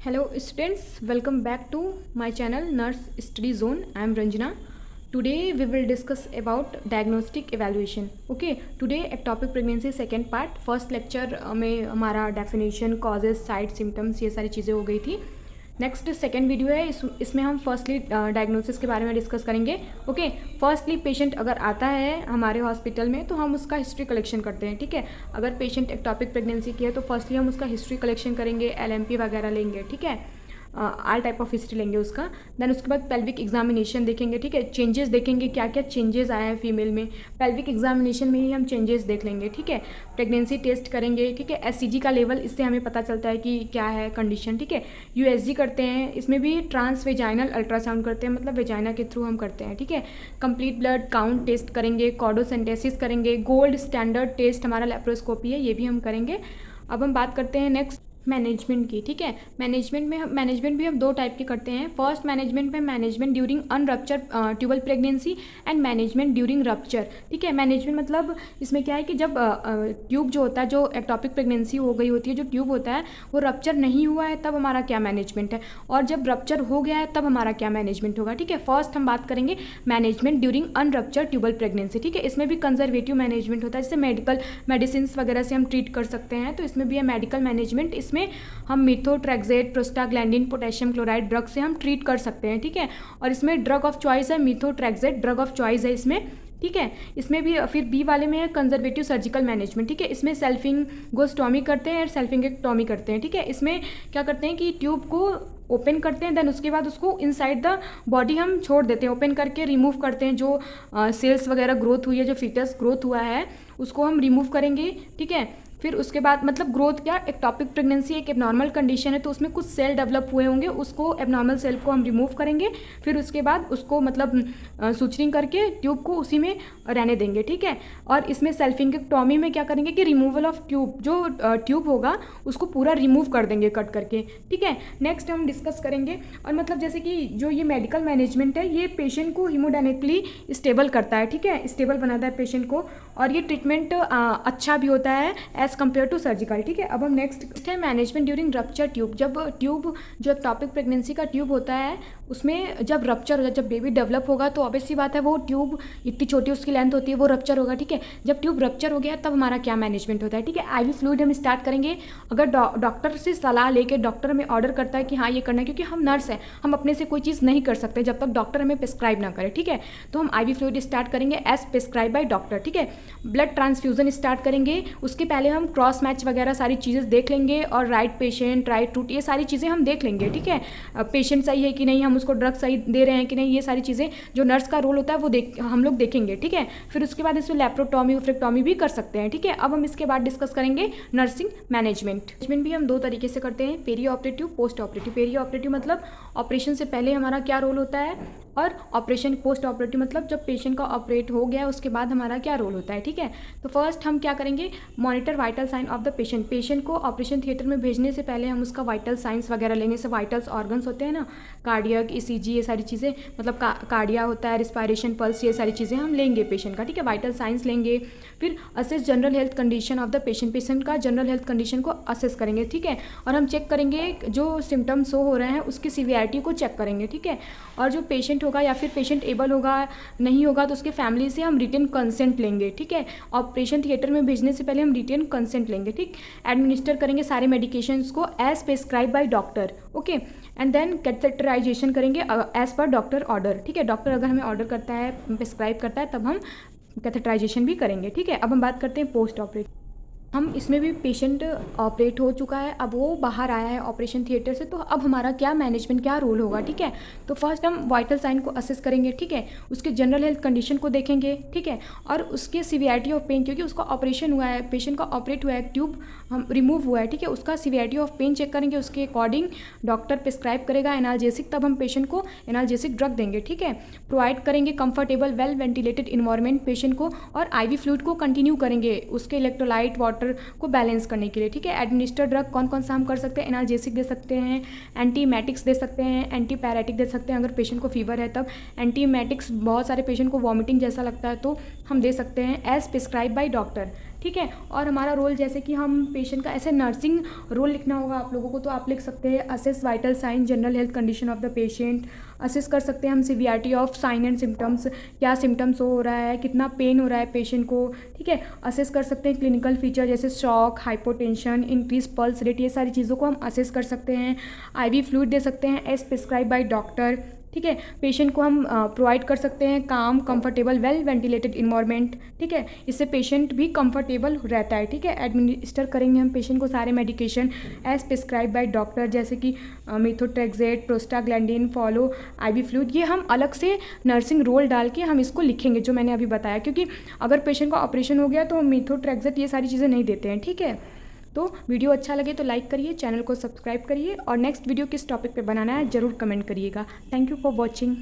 Hello students, welcome back to my channel Nurse Study Zone. I am Ranjana. Today we will discuss about diagnostic evaluation. Okay, today ectopic pregnancy second part. First lecture में हमारा definition, causes, side symptoms ये सारी चीज़ें हो गई थी. Next second video है, इसमें हम फर्स्टली डायग्नोसिस के बारे में डिस्कस करेंगे. ओके, फर्स्टली पेशेंट अगर आता है हमारे हॉस्पिटल में तो हम उसका हिस्ट्री कलेक्शन करते हैं. ठीक है, अगर पेशेंट एक्टोपिक प्रेगनेंसी की है तो फर्स्टली हम उसका हिस्ट्री कलेक्शन करेंगे, LMP वगैरह लेंगे. ठीक है, ऑल टाइप ऑफ हिस्ट्री लेंगे उसका. देन उसके बाद पेल्विक एग्जामिनेशन देखेंगे. ठीक है, चेंजेस देखेंगे, क्या क्या चेंजेस आया है फीमेल में. पेल्विक एग्जामिनेशन में ही हम चेंजेस देख लेंगे. ठीक है, प्रेगनेंसी टेस्ट करेंगे. ठीक है, SCG का लेवल, इससे हमें पता चलता है कि क्या है कंडीशन. ठीक है, USG करते हैं, इसमें भी ट्रांस वेजाइनल अल्ट्रासाउंड करते हैं, मतलब वेजाइना के थ्रू हम करते हैं. ठीक है, कंप्लीट ब्लड काउंट टेस्ट करेंगे, कॉर्डोसेंटेसिस करेंगे, गोल्ड स्टैंडर्ड टेस्ट हमारा लेप्रोस्कोपी है, ये भी हम करेंगे. अब हम बात करते हैं नेक्स्ट मैनेजमेंट की. ठीक है, मैनेजमेंट भी हम दो टाइप के करते हैं. फर्स्ट मैनेजमेंट में management during unrupture tubal pregnancy and management during rupture. ठीक है, मैनेजमेंट मतलब इसमें क्या है कि जब ट्यूब जो होता है, जो एक्टोपिक प्रेगनेंसी हो गई होती है, जो ट्यूब होता है वो रप्चर नहीं हुआ है तब हमारा क्या मैनेजमेंट है, और जब रप्चर हो गया है तब हमारा क्या मैनेजमेंट होगा. ठीक है, फर्स्ट हम बात करेंगे management during unrupture tubal pregnancy. ठीक है, इसमें भी कंजर्वेटिव मैनेजमेंट होता है, जैसे मेडिकल मेडिसिन वगैरह से हम ट्रीट कर सकते हैं, तो इसमें भी है मेडिकल मैनेजमेंट. इसमें हम methotrexate, prostaglandin, potassium chloride drug से हम ट्रीट कर सकते हैं. ठीक है, और इसमें ड्रग ऑफ चॉइस है मिथोट्रेक्सेट, ड्रग ऑफ चॉइस है इसमें. ठीक है, इसमें भी फिर बी वाले में है कंजर्वेटिव सर्जिकल मैनेजमेंट. ठीक है, इसमें सेल्फिंगोस्टोमी करते हैं और सेल्फिंगेक्टोमी करते हैं. ठीक है, इसमें क्या करते हैं कि ट्यूब को ओपन करते हैं, देन उसके बाद उसको इनसाइड द बॉडी हम छोड़ देते हैं, ओपन करके रिमूव करते हैं. जो सेल्स वगैरह ग्रोथ हुई है, जो फीटस ग्रोथ हुआ है, उसको हम रिमूव करेंगे. ठीक है, फिर उसके बाद मतलब ग्रोथ क्या, एक्टोपिक प्रेगनेंसी एक एबनॉर्मल कंडीशन है, तो उसमें कुछ सेल डेवलप हुए होंगे, उसको एबनॉर्मल सेल को हम रिमूव करेंगे. फिर उसके बाद उसको मतलब सुचरिंग करके ट्यूब को उसी में रहने देंगे. ठीक है, और इसमें सेल्फिंगेक्टोमी में क्या करेंगे कि रिमूवल ऑफ ट्यूब, जो ट्यूब होगा उसको पूरा रिमूव कर देंगे कट करके. ठीक है, नेक्स्ट हम डिस्कस करेंगे. और मतलब जैसे कि जो ये मेडिकल मैनेजमेंट है, ये पेशेंट को हीमोडायनेमिकली स्टेबल करता है. ठीक है, स्टेबल बनाता है पेशेंट को, और ये ट्रीटमेंट अच्छा भी होता है एज कम्पेयर टू सर्जिकल. ठीक है, अब हम नेक्स्ट है मैनेजमेंट ड्यूरिंग रप्चर ट्यूब. जब ट्यूब, जो एक्टोपिक प्रेगनेंसी का ट्यूब होता है, उसमें जब रप्चर हो जाए, जब बेबी डेवलप होगा, तो ऑब्वियस सी बात है वो ट्यूब इतनी छोटी उसकी लेंथ होती है, वो रप्चर होगा. ठीक है, जब ट्यूब रप्चर हो गया तब हमारा क्या मैनेजमेंट होता है. ठीक है, IV फ्लूइड हम स्टार्ट करेंगे. अगर डॉक्टर से सलाह लेके डॉक्टर हमें ऑर्डर करता है कि हाँ ये करना है, क्योंकि हम नर्स हैं, हम अपने से कोई चीज़ नहीं कर सकते जब तक डॉक्टर हमें प्रिस्क्राइब ना करे. ठीक है, तो हम IV फ्लूइड स्टार्ट करेंगे एज प्रिस्क्राइब बाय डॉक्टर. ठीक है, ब्लड ट्रांसफ्यूजन स्टार्ट करेंगे. उसके पहले हम क्रॉस मैच वगैरह सारी चीज़ें देख लेंगे, और राइट पेशेंट, राइट रूट, ये सारी चीज़ें हम देख लेंगे. ठीक है, पेशेंट सही है कि नहीं, हम उसको ड्रग सही दे रहे हैं कि नहीं, ये सारी चीज़ें जो नर्स का रोल होता है वो हम लोग देखेंगे. ठीक है, फिर उसके बाद इसमें लेप्रोटॉमी, फ्रेक्टॉमी भी कर सकते हैं. ठीक है, अब हम इसके बाद डिस्कस करेंगे नर्सिंग मैनेजमेंट भी हम दो तरीके से करते हैं, peri operative, post operative. Peri operative मतलब ऑपरेशन से पहले हमारा क्या रोल होता है, और ऑपरेशन पोस्ट ऑपरेटिव मतलब जब पेशेंट का ऑपरेट हो गया उसके बाद हमारा क्या रोल होता है. ठीक है, तो फर्स्ट हम क्या करेंगे, monitor vital sign of the patient. Patient को ऑपरेशन थिएटर में भेजने से पहले हम उसका वाइटल साइंस वगैरह लेंगे. से वाइटल्स ऑर्गन्स होते हैं ना, कार्डियक, ECG, ये सारी चीज़ें, मतलब कार्डिया होता है, रिस्पायरेशन, पल्स, ये सारी चीज़ें हम लेंगे पेशेंट का. ठीक है, वाइटल साइंस लेंगे. फिर assess general health condition of the patient. Patient का जनरल हेल्थ कंडीशन को असेस करेंगे. ठीक है, और हम चेक करेंगे जो सिम्टम्स शो हो रहे हैं उसकी सीवियरिटी को चेक करेंगे. ठीक है, और जो पेशेंट होगा या फिर पेशेंट एबल होगा, नहीं होगा, तो उसके फैमिली से हम रिटन कंसेंट लेंगे. ठीक है, ऑपरेशन थिएटर में भेजने से पहले हम रिटन कंसेंट लेंगे. ठीक, एडमिनिस्टर करेंगे सारे मेडिकेशंस को as prescribe by doctor. Okay, and then catheterization करेंगे एज पर डॉक्टर ऑर्डर. ठीक है, डॉक्टर अगर हमें ऑर्डर करता है, प्रिस्क्राइब करता है, तब हम कैथेटराइजेशन भी करेंगे. ठीक है, अब हम बात करते हैं पोस्ट ऑपरेट. हम इसमें भी पेशेंट ऑपरेट हो चुका है, अब वो बाहर आया है ऑपरेशन थिएटर से, तो अब हमारा क्या मैनेजमेंट, क्या रोल होगा. ठीक है, तो फर्स्ट हम वाइटल साइन को असेस करेंगे. ठीक है, उसके जनरल हेल्थ कंडीशन को देखेंगे. ठीक है, और उसके सीवियरिटी ऑफ पेन, क्योंकि उसका ऑपरेशन हुआ है, पेशेंट का ऑपरेट हुआ है, ट्यूब हम रिमूव हुआ है. ठीक है, उसका सीवियरिटी ऑफ पेन चेक करेंगे, उसके अकॉर्डिंग डॉक्टर प्रिस्क्राइब करेगा एनाल्जेसिक, तब हम पेशेंट को एनाल्जेसिक ड्रग देंगे. ठीक है, प्रोवाइड करेंगे comfortable well ventilated environment patient को, और IV फ्लूइड को कंटिन्यू करेंगे उसके इलेक्ट्रोलाइट वाटर को बैलेंस करने के लिए. ठीक है, एडमिनिस्टर ड्रग कौन कौन सा हम कर सकते हैं, एनाल्जेसिक दे सकते हैं, एंटीमेटिक्स दे सकते हैं, एंटीपैरेटिक दे सकते हैं. अगर पेशेंट को फीवर है तब एंटीमेटिक्स, बहुत सारे पेशेंट को वॉमिटिंग जैसा लगता है तो हम दे सकते हैं एज प्रिस्क्राइब बाय डॉक्टर. ठीक है। और हमारा रोल जैसे कि हम पेशेंट का ऐसे नर्सिंग रोल लिखना होगा आप लोगों को, तो आप लिख सकते हैं assess vital sign general health condition of the patient. Assess कर सकते हैं हम severity of sign and symptoms, क्या सिम्टम्स हो रहा है, कितना पेन हो रहा है पेशेंट को, ठीक है। असेस कर सकते हैं क्लिनिकल फीचर जैसे shock, hypotension, increase pulse rate, ये सारी चीज़ों को हम असेस कर सकते हैं। आईवी फ्लूइड दे सकते हैं एज प्रिस्क्राइब बाय डॉक्टर, ठीक है। पेशेंट को हम प्रोवाइड कर सकते हैं काम, कंफर्टेबल, वेल वेंटिलेटेड इन्वायरमेंट, ठीक है। इससे पेशेंट भी कंफर्टेबल रहता है, ठीक है। एडमिनिस्टर करेंगे हम पेशेंट को सारे medication as prescribe by doctor, जैसे कि methotrexate, prostaglandin, follow, IV fluid. ये हम अलग से नर्सिंग रोल डाल के हम इसको लिखेंगे जो मैंने अभी बताया, क्योंकि अगर पेशेंट का ऑपरेशन हो गया तो मेथोट्रेक्सेट ये सारी चीज़ें नहीं देते हैं, ठीक है। तो वीडियो अच्छा लगे तो लाइक करिए, चैनल को सब्सक्राइब करिए, और नेक्स्ट वीडियो किस टॉपिक पे बनाना है ज़रूर कमेंट करिएगा। Thank you for watching.